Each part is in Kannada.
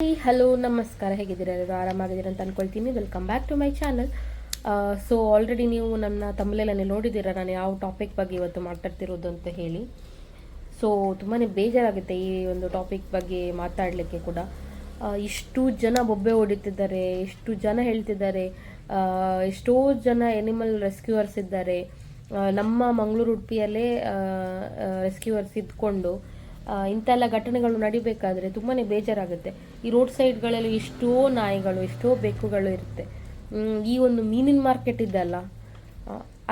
ಹಲೋ ನಮಸ್ಕಾರ, ಹೇಗಿದ್ದೀರಾ? ಎಲ್ಲರೂ ಆರಾಮಾಗಿದ್ದೀರಾ ಅಂತ ಅನ್ಕೊಳ್ತೀನಿ. Welcome back to my channel. So already ನೀವು ನನ್ನ ತಮ್ಮಲೆಲ್ಲ ನೋಡಿದ್ದೀರಾ ನಾನು ಯಾವ ಟಾಪಿಕ್ ಬಗ್ಗೆ ಇವತ್ತು ಮಾತಾಡ್ತಿರೋದು ಅಂತ ಹೇಳಿ. ಸೊ ತುಂಬಾ ಬೇಜಾರಾಗುತ್ತೆ ಈ ಒಂದು ಟಾಪಿಕ್ ಬಗ್ಗೆ ಮಾತಾಡಲಿಕ್ಕೆ ಕೂಡ. ಇಷ್ಟು ಜನ ಬೊಬ್ಬೆ ಹೊಡಿತಿದ್ದಾರೆ, ಎಷ್ಟು ಜನ ಹೇಳ್ತಿದ್ದಾರೆ, ಎಷ್ಟೋ ಜನ ಎನಿಮಲ್ ರೆಸ್ಕ್ಯೂವರ್ಸ್ ಇದ್ದಾರೆ. ನಮ್ಮ ಮಂಗಳೂರು ಉಡುಪಿಯಲ್ಲೇ ರೆಸ್ಕ್ಯೂವರ್ಸ್ ಇದ್ಕೊಂಡು ಇಂಥೆಲ್ಲ ಘಟನೆಗಳು ನಡಿಬೇಕಾದ್ರೆ ತುಂಬಾ ಬೇಜಾರಾಗುತ್ತೆ. ಈ ರೋಡ್ ಸೈಡ್ಗಳಲ್ಲಿ ಎಷ್ಟೋ ನಾಯಿಗಳು, ಎಷ್ಟೋ ಬೆಕ್ಕುಗಳು ಇರುತ್ತೆ. ಈ ಒಂದು ಮೀನಿನ ಮಾರ್ಕೆಟ್ ಇದೆಲ್ಲ,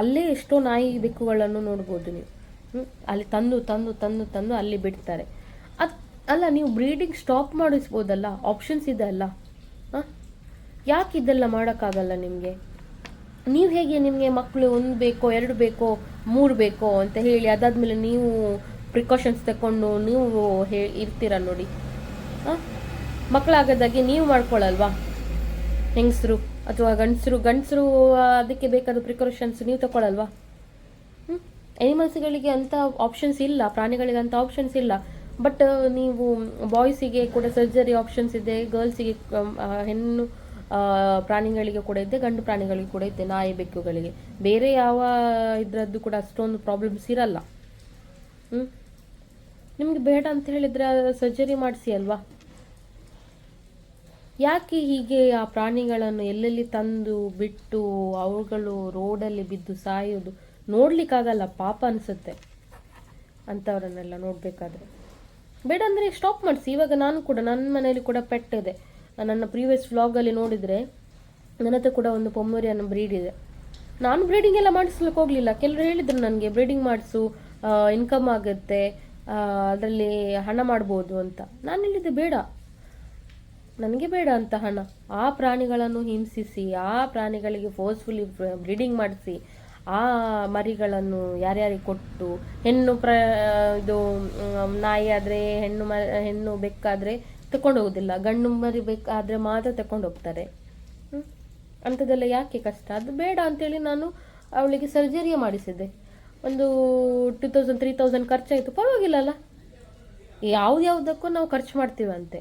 ಅಲ್ಲೇ ಎಷ್ಟೋ ನಾಯಿ ಬೆಕ್ಕುಗಳನ್ನು ನೋಡ್ಬೋದು ನೀವು. ಅಲ್ಲಿ ತಂದು ತಂದು ತಂದು ತಂದು ಅಲ್ಲಿ ಬಿಡ್ತಾರೆ. ಅಲ್ಲ, ನೀವು ಬ್ರೀಡಿಂಗ್ ಸ್ಟಾಪ್ ಮಾಡಿಸ್ಬೋದಲ್ಲ, ಆಪ್ಷನ್ಸ್ ಇದೆ ಅಲ್ಲ. ಯಾಕೆ ಇದೆಲ್ಲ ಮಾಡೋಕ್ಕಾಗಲ್ಲ ನಿಮಗೆ? ನೀವು ಹೇಗೆ ನಿಮಗೆ ಮಕ್ಕಳು 1 ಬೇಕೋ 2 ಬೇಕೋ 3 ಬೇಕೋ ಅಂತ ಹೇಳಿ ಅದಾದ್ಮೇಲೆ ನೀವು ಪ್ರಿಕಾಷನ್ಸ್ ತಗೊಂಡು ನೀವು ಇರ್ತೀರ ನೋಡಿ. ಮಕ್ಕಳಾಗದಾಗೆ ನೀವು ಮಾಡ್ಕೊಳ್ಳಲ್ವಾ? ಹೆಂಗಸರು ಅಥವಾ ಗಂಡಸರು ಅದಕ್ಕೆ ಬೇಕಾದ ಪ್ರಿಕಾಷನ್ಸ್ ನೀವು ತಗೊಳ್ಳಲ್ವಾ? ಎನಿಮಲ್ಸ್ಗಳಿಗೆ ಅಂತ ಆಪ್ಷನ್ಸ್ ಇಲ್ಲ, ಪ್ರಾಣಿಗಳಿಗೆ ಅಂತ ಆಪ್ಷನ್ಸ್ ಇಲ್ಲ. ಬಟ್ ನೀವು ಬಾಯ್ಸಿಗೆ ಕೂಡ ಸರ್ಜರಿ ಆಪ್ಷನ್ಸ್ ಇದೆ, ಗರ್ಲ್ಸಿಗೆ ಹೆಣ್ಣು ಪ್ರಾಣಿಗಳಿಗೆ ಕೂಡ ಇದೆ, ಗಂಡು ಪ್ರಾಣಿಗಳಿಗೆ ಕೂಡ ಇದೆ, ನಾಯಿ ಬೆಕ್ಕುಗಳಿಗೆ. ಬೇರೆ ಯಾವ ಇದ್ರದ್ದು ಕೂಡ ಅಷ್ಟೊಂದು ಪ್ರಾಬ್ಲಮ್ಸ್ ಇರಲ್ಲ. ನಿಮ್ಗೆ ಬೇಡ ಅಂತ ಹೇಳಿದ್ರೆ ಸರ್ಜರಿ ಮಾಡಿಸಿ ಅಲ್ವಾ? ಯಾಕೆ ಹೀಗೆ ಆ ಪ್ರಾಣಿಗಳನ್ನು ಎಲ್ಲೆಲ್ಲಿ ತಂದು ಬಿಟ್ಟು ಅವುಗಳು ರೋಡಲ್ಲಿ ಬಿದ್ದು ಸಾಯೋದು ನೋಡ್ಲಿಕ್ಕಾಗಲ್ಲ, ಪಾಪ ಅನಿಸುತ್ತೆ ಅಂಥವ್ರನ್ನೆಲ್ಲ ನೋಡಬೇಕಾದ್ರೆ. ಬೇಡ ಅಂದರೆ ಸ್ಟಾಪ್ ಮಾಡಿಸಿ. ಇವಾಗ ನಾನು ಕೂಡ ನನ್ನ ಮನೆಯಲ್ಲಿ ಕೂಡ ಪೆಟ್ ಇದೆ. ನನ್ನ ಪ್ರೀವಿಯಸ್ ವ್ಲಾಗಲ್ಲಿ ನೋಡಿದರೆ ನನ್ನ ಹತ್ರ ಕೂಡ ಒಂದು ಪೊಮ್ಮರಿಯನ್ ಬ್ರೀಡ್ ಇದೆ. ನಾನು ಬ್ರೀಡಿಂಗ್ ಎಲ್ಲ ಮಾಡಿಸ್ಲಿಕ್ಕೆ ಹೋಗಲಿಲ್ಲ. ಕೆಲವರು ಹೇಳಿದರು ನನಗೆ ಬ್ರೀಡಿಂಗ್ ಮಾಡಿಸು, ಇನ್ಕಮ್ ಆಗುತ್ತೆ, ಅದರಲ್ಲಿ ಹಣ ಮಾಡ್ಬೋದು ಅಂತ. ನಾನು ಹೇಳಿದ್ದೆ ಬೇಡ, ನನಗೆ ಬೇಡ ಅಂತ ಹಣ. ಆ ಪ್ರಾಣಿಗಳನ್ನು ಹಿಂಸಿಸಿ, ಆ ಪ್ರಾಣಿಗಳಿಗೆ ಫೋರ್ಸ್ಫುಲಿ ಬ್ರೀಡಿಂಗ್ ಮಾಡಿಸಿ, ಆ ಮರಿಗಳನ್ನು ಯಾರ್ಯಾರಿಗೆ ಕೊಟ್ಟು, ಇದು ನಾಯಿ ಆದರೆ ಹೆಣ್ಣು ಬೆಕ್ಕಾದರೆ ತಗೊಂಡು ಹೋಗೋದಿಲ್ಲ, ಗಂಡು ಮರಿ ಬೇಕಾದರೆ ಮಾತ್ರ ತಗೊಂಡು ಹೋಗ್ತಾರೆ. ಅಂಥದ್ದೆಲ್ಲ ಯಾಕೆ ಕಷ್ಟ? ಅದು ಬೇಡ ಅಂತೇಳಿ ನಾನು ಅವಳಿಗೆ ಸರ್ಜರಿಯೇ ಮಾಡಿಸಿದ್ದೆ. ಒಂದು 2000-3000 ಖರ್ಚಾಯಿತು. ಪರವಾಗಿಲ್ಲ ಅಲ್ಲ, ಯಾವುದಕ್ಕೂ ನಾವು ಖರ್ಚು ಮಾಡ್ತೀವಂತೆ.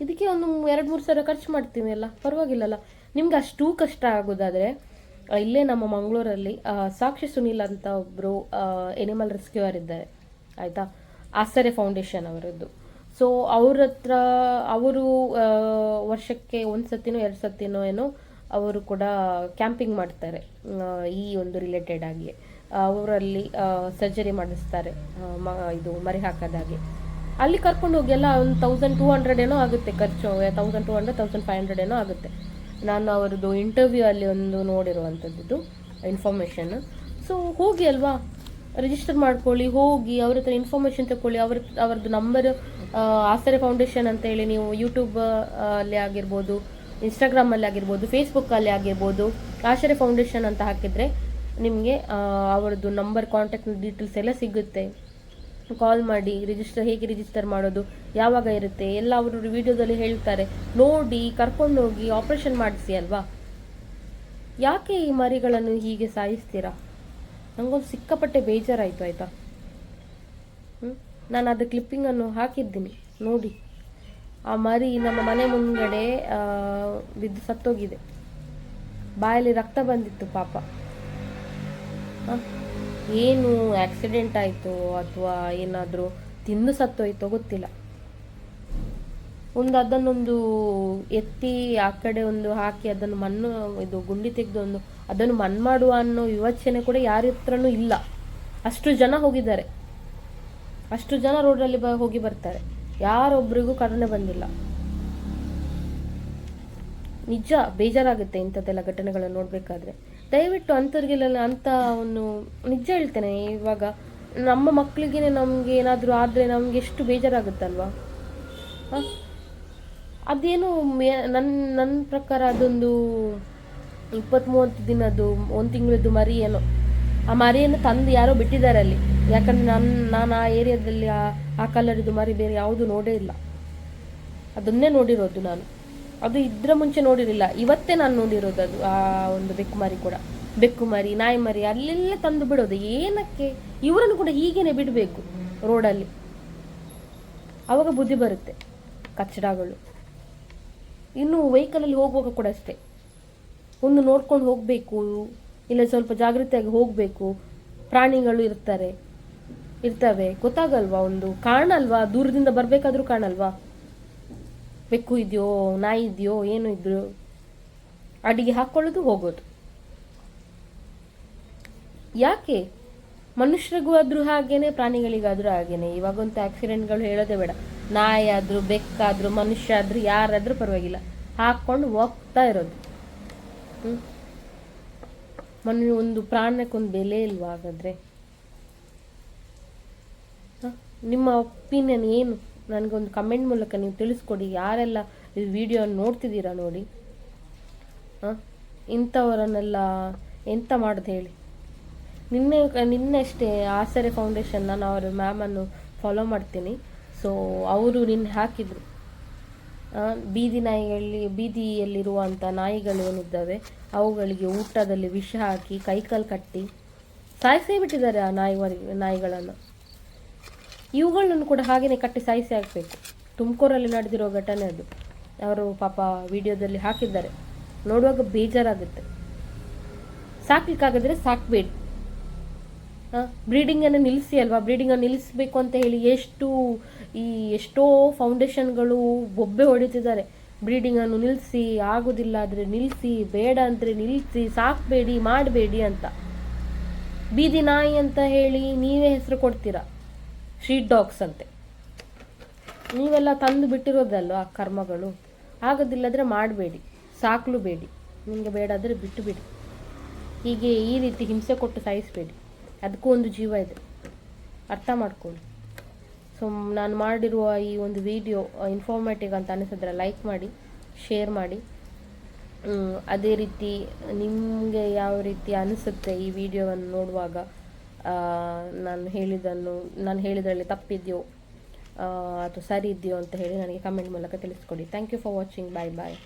ಇದಕ್ಕೆ ಒಂದು 2-3 ಸಾವಿರ ಖರ್ಚು ಮಾಡ್ತೀವಿ ಅಲ್ಲ, ಪರವಾಗಿಲ್ಲಲ್ಲ. ನಿಮ್ಗೆ ಅಷ್ಟು ಕಷ್ಟ ಆಗೋದಾದರೆ ಇಲ್ಲೇ ನಮ್ಮ ಮಂಗಳೂರಲ್ಲಿ ಸಾಕ್ಷಿ ಸುನೀಲ್ ಅಂತ ಒಬ್ಬರು ಎನಿಮಲ್ ರೆಸ್ಕ್ಯೂವರ್ ಇದ್ದಾರೆ, ಆಯಿತಾ? ಆಶ್ಚರ್ಯ ಫೌಂಡೇಶನ್ ಅವರದ್ದು. ಸೊ ಅವ್ರ ಹತ್ರ ಅವರು ವರ್ಷಕ್ಕೆ 1 ಸತಿನೋ 2 ಸತಿನೋ ಏನೋ ಅವರು ಕೂಡ ಕ್ಯಾಂಪಿಂಗ್ ಮಾಡ್ತಾರೆ ಈ ಒಂದು ರಿಲೇಟೆಡ್ ಆಗಿ. ಅವರಲ್ಲಿ ಸರ್ಜರಿ ಮಾಡಿಸ್ತಾರೆ, ಇದು ಮರಿ ಹಾಕೋದಾಗೆ. ಅಲ್ಲಿ ಕರ್ಕೊಂಡು ಹೋಗಿ ಎಲ್ಲ ಒಂದು 1200 ಏನೋ ಆಗುತ್ತೆ ಖರ್ಚು, 1200-1500 ಏನೋ ಆಗುತ್ತೆ. ನಾನು ಅವರದ್ದು ಇಂಟರ್ವ್ಯೂ ಅಲ್ಲಿ ಒಂದು ನೋಡಿರುವಂಥದ್ದು ಇನ್ಫಾರ್ಮೇಷನ್. ಸೊ ಹೋಗಿ ಅಲ್ವಾ, ರಿಜಿಸ್ಟರ್ ಮಾಡ್ಕೊಳ್ಳಿ, ಹೋಗಿ ಅವ್ರ ಹತ್ರ ಇನ್ಫಾರ್ಮೇಷನ್ ತಗೊಳ್ಳಿ. ಅವ್ರದ್ದು ನಂಬರ್ ಆಶ್ಚರ್ಯ ಫೌಂಡೇಶನ್ ಅಂತ ಹೇಳಿ ನೀವು ಯೂಟ್ಯೂಬ್ ಅಲ್ಲಿ ಆಗಿರ್ಬೋದು, ಇನ್ಸ್ಟಾಗ್ರಾಮಲ್ಲಿ ಆಗಿರ್ಬೋದು, ಫೇಸ್ಬುಕ್ಕಲ್ಲಿ ಆಗಿರ್ಬೋದು, ಆಶ್ಚರ್ಯ ಫೌಂಡೇಶನ್ ಅಂತ ಹಾಕಿದರೆ ನಿಮಗೆ ಅವರದ್ದು ನಂಬರ್, ಕಾಂಟ್ಯಾಕ್ಟ್ ಡೀಟೇಲ್ಸ್ ಎಲ್ಲ ಸಿಗುತ್ತೆ. ಕಾಲ್ ಮಾಡಿ ಹೇಗೆ ರಿಜಿಸ್ಟರ್ ಮಾಡೋದು, ಯಾವಾಗ ಇರುತ್ತೆ ಎಲ್ಲ ಅವರು ವಿಡಿಯೋದಲ್ಲಿ ಹೇಳ್ತಾರೆ. ನೋಡಿ ಕರ್ಕೊಂಡೋಗಿ ಆಪ್ರೇಷನ್ ಮಾಡಿಸಿ ಅಲ್ವಾ. ಯಾಕೆ ಈ ಮರಿಗಳನ್ನು ಹೀಗೆ ಸಾಯಿಸ್ತೀರಾ? ನನಗೊಂದು ಸಿಕ್ಕಾಪಟ್ಟೆ ಬೇಜಾರಾಯಿತು, ಆಯಿತಾ? ನಾನು ಅದು ಕ್ಲಿಪ್ಪಿಂಗನ್ನು ಹಾಕಿದ್ದೀನಿ ನೋಡಿ. ಆ ಮರಿ ನಮ್ಮ ಮನೆ ಮುಂಗಡೆ ಬಿದ್ದು ಸತ್ತೋಗಿದೆ, ಬಾಯಲ್ಲಿ ರಕ್ತ ಬಂದಿತ್ತು ಪಾಪ. ಏನು ಆಕ್ಸಿಡೆಂಟ್ ಆಯಿತು ಅಥವಾ ಏನಾದರೂ ತಿಂದು ಸತ್ತೋಯ್ತೋ ಗೊತ್ತಿಲ್ಲ. ಅದನ್ನೊಂದು ಎತ್ತಿ ಆ ಕಡೆ ಒಂದು ಹಾಕಿ ಅದನ್ನು ಮಣ್ಣು ಗುಂಡಿ ತೆಗೆದು ಅದನ್ನು ಮಣ್ಣು ಮಾಡುವ ಅನ್ನೋ ಯೋಚನೆ ಕೂಡ ಯಾರ ಹತ್ರನೂ ಇಲ್ಲ. ಅಷ್ಟು ಜನ ಹೋಗಿದ್ದಾರೆ, ಅಷ್ಟು ಜನ ರೋಡಲ್ಲಿ ಹೋಗಿ ಬರ್ತಾರೆ, ಯಾರೊಬ್ಬರಿಗೂ ಕರುಣೆ ಬಂದಿಲ್ಲ. ನಿಜ ಬೇಜಾರಾಗುತ್ತೆ ಇಂಥದ್ದೆಲ್ಲ ಘಟನೆಗಳನ್ನು ನೋಡಬೇಕಾದ್ರೆ. ದಯವಿಟ್ಟು ಅಂಥವ್ರಿಗೆಲ್ಲ ಅಂತ ಒಂದು ನಿಜ ಹೇಳ್ತೇನೆ, ಇವಾಗ ನಮ್ಮ ಮಕ್ಕಳಿಗೆ ನಮಗೆ ಏನಾದರೂ ಆದರೆ ನಮಗೆ ಎಷ್ಟು ಬೇಜಾರಾಗುತ್ತಲ್ವಾ? ಅದೇನು ನನ್ನ ಪ್ರಕಾರ ಅದೊಂದು 20-30 ದಿನದ್ದು 1 ತಿಂಗಳದ್ದು ಮರಿ ಏನೋ. ಆ ಮರಿಯನ್ನು ತಂದು ಯಾರೋ ಬಿಟ್ಟಿದ್ದಾರೆ ಅಲ್ಲಿ. ಯಾಕಂದರೆ ನಾನು ಆ ಏರಿಯಾದಲ್ಲಿ ಆ ಕಲರಿದ್ದು ಮರಿ ಬೇರೆ ಯಾವುದು ನೋಡೇ ಇಲ್ಲ, ಅದನ್ನೇ ನೋಡಿರೋದು ನಾನು. ಅದು ಇದ್ರ ಮುಂಚೆ ನೋಡಿರಲಿಲ್ಲ, ಇವತ್ತೇ ನಾನು ನೋಡಿರೋದು ಅದು. ಆ ಒಂದು ಬೆಕ್ಕು ಮರಿ ನಾಯಿ ಮರಿ ಅಲ್ಲೆಲ್ಲ ತಂದು ಬಿಡೋದು ಏನಕ್ಕೆ? ಇವರನ್ನು ಕೂಡ ಹೀಗೇನೆ ಬಿಡಬೇಕು ರೋಡಲ್ಲಿ, ಆವಾಗ ಬುದ್ಧಿ ಬರುತ್ತೆ. ಕಚ್ಚಡಗಳು ಇನ್ನು ವೆಹಿಕಲಲ್ಲಿ ಹೋಗುವಾಗ ಕೂಡ ಅಷ್ಟೇ, ಒಂದು ನೋಡ್ಕೊಂಡು ಹೋಗಬೇಕು, ಇಲ್ಲ ಸ್ವಲ್ಪ ಜಾಗೃತಿಯಾಗಿ ಹೋಗಬೇಕು. ಪ್ರಾಣಿಗಳು ಇರ್ತವೆ, ಗೊತ್ತಾಗಲ್ವಾ, ಒಂದು ಕಾಣಲ್ವಾ, ದೂರದಿಂದ ಬರಬೇಕಾದ್ರೂ ಕಾಣಲ್ವಾ, ಬೆಕ್ಕು ಇದೆಯೋ ನಾಯಿ ಇದೆಯೋ ಏನು ಇದ್ರು ಅಡಿಗೆ ಹಾಕ್ಕೊಳ್ಳೋದು ಹೋಗೋದು. ಯಾಕೆ ಮನುಷ್ಯರಿಗೂ ಆದ್ರೂ ಹಾಗೇನೆ, ಪ್ರಾಣಿಗಳಿಗಾದ್ರೂ ಹಾಗೇನೆ. ಇವಾಗಂತೂ ಆಕ್ಸಿಡೆಂಟ್ಗಳು ಹೇಳೋದೇ ಬೇಡ. ನಾಯಿ ಆದ್ರೂ ಬೆಕ್ಕಾದ್ರೂ ಮನುಷ್ಯ ಆದ್ರೂ ಯಾರಾದ್ರೂ ಪರವಾಗಿಲ್ಲ, ಹಾಕೊಂಡು ಹೋಗ್ತಾ ಇರೋದು. ಒಂದು ಪ್ರಾಣಕ್ಕೊಂದು ಬೆಲೆ ಇಲ್ವಾ ಹಾಗಾದ್ರೆ? ನಿಮ್ಮ ಒಪಿನಿಯನ್ ಏನು? ನನಗೊಂದು ಕಮೆಂಟ್ ಮೂಲಕ ನೀವು ತಿಳಿಸ್ಕೊಡಿ. ಯಾರೆಲ್ಲ ಈ ವಿಡಿಯೋ ನೋಡ್ತಿದ್ದೀರಾ ನೋಡಿ. ಇಂಥವರನ್ನೆಲ್ಲ ಎಂತ ಮಾಡೋದು ಹೇಳಿ. ನಿನ್ನೆಷ್ಟೇ ಆಸರೆ ಫೌಂಡೇಶನ್, ನಾನು ಅವರ ಮ್ಯಾಮನ್ನು ಫಾಲೋ ಮಾಡ್ತೀನಿ. ಸೊ ಅವರು ನಿನ್ನೆ ಹಾಕಿದರು, ಬೀದಿಯಲ್ಲಿರುವಂಥ ನಾಯಿಗಳು ಏನಿದ್ದಾವೆ ಅವುಗಳಿಗೆ ಊಟದಲ್ಲಿ ವಿಷ ಹಾಕಿ ಕೈಕಾಲು ಕಟ್ಟಿ ಸಾಯಿಸೇ ಬಿಟ್ಟಿದ್ದಾರೆ ಆ ನಾಯಿಗಳನ್ನು. ಇವುಗಳನ್ನು ಕೂಡ ಹಾಗೆಯೇ ಕಟ್ಟಿ ಸಾಯಿಸಿ ಹಾಕಬೇಕು. ತುಮಕೂರಲ್ಲಿ ನಡೆದಿರೋ ಘಟನೆ ಅದು. ಅವರು ಪಾಪ ವಿಡಿಯೋದಲ್ಲಿ ಹಾಕಿದ್ದಾರೆ, ನೋಡುವಾಗ ಬೇಜಾರಾಗುತ್ತೆ. ಸಾಕ್ಲಿಕ್ಕಾಗಿದ್ರೆ ಸಾಕಬೇಡಿ. ಬ್ರೀಡಿಂಗನ್ನು ನಿಲ್ಲಿಸಿ ಅಲ್ವಾ, ಬ್ರೀಡಿಂಗನ್ನು ನಿಲ್ಲಿಸಬೇಕು ಅಂತ ಹೇಳಿ ಎಷ್ಟೋ ಫೌಂಡೇಶನ್ಗಳು ಬೊಬ್ಬೆ ಹೊಡಿತಿದ್ದಾರೆ. ಬ್ರೀಡಿಂಗನ್ನು ನಿಲ್ಲಿಸಿ, ಆಗೋದಿಲ್ಲ ಆದರೆ ನಿಲ್ಲಿಸಿ, ಬೇಡ ಅಂದರೆ ನಿಲ್ಲಿಸಿ, ಸಾಕಬೇಡಿ, ಮಾಡಬೇಡಿ ಅಂತ. ಬೀದಿ ನಾಯಿ ಅಂತ ಹೇಳಿ ನೀವೇ ಹೆಸರು ಕೊಡ್ತೀರಾ, ಸ್ಟ್ರೀಟ್ ಡಾಗ್ಸ್ ಅಂತೆ. ನೀವೆಲ್ಲ ತಂದು ಬಿಟ್ಟಿರೋದಲ್ವ ಆ ಕರ್ಮಗಳು. ಆಗೋದಿಲ್ಲದ್ರೆ ಮಾಡಬೇಡಿ, ಸಾಕಲು ಬೇಡಿ, ನಿಮಗೆ ಬೇಡ ಆದರೆ ಬಿಟ್ಟು ಬಿಡಿ. ಹೀಗೆ ಈ ರೀತಿ ಹಿಂಸೆ ಕೊಟ್ಟು ಸಾಯಿಸಬೇಡಿ. ಅದಕ್ಕೂ ಒಂದು ಜೀವ ಇದೆ, ಅರ್ಥ ಮಾಡ್ಕೊಳ್ಳಿ. ಸೊ ನಾನು ಮಾಡಿರುವ ಈ ಒಂದು ವಿಡಿಯೋ ಇನ್ಫಾರ್ಮೇಟಿವ್ ಅಂತ ಅನಿಸಿದ್ರೆ ಲೈಕ್ ಮಾಡಿ, ಶೇರ್ ಮಾಡಿ. ಅದೇ ರೀತಿ ನಿಮಗೆ ಯಾವ ರೀತಿ ಅನಿಸುತ್ತೆ ಈ ವಿಡಿಯೋವನ್ನು ನೋಡುವಾಗ, ನಾನು ಹೇಳಿದ್ರಲ್ಲಿ ತಪ್ಪಿದೆಯೋ ಅಥವಾ ಸರಿ ಇದೆಯೋ ಅಂತ ಹೇಳಿ ನನಗೆ ಕಮೆಂಟ್ ಮೂಲಕ ತಿಳಿಸ್ಕೊಡಿ. Thank you for watching. Bye bye.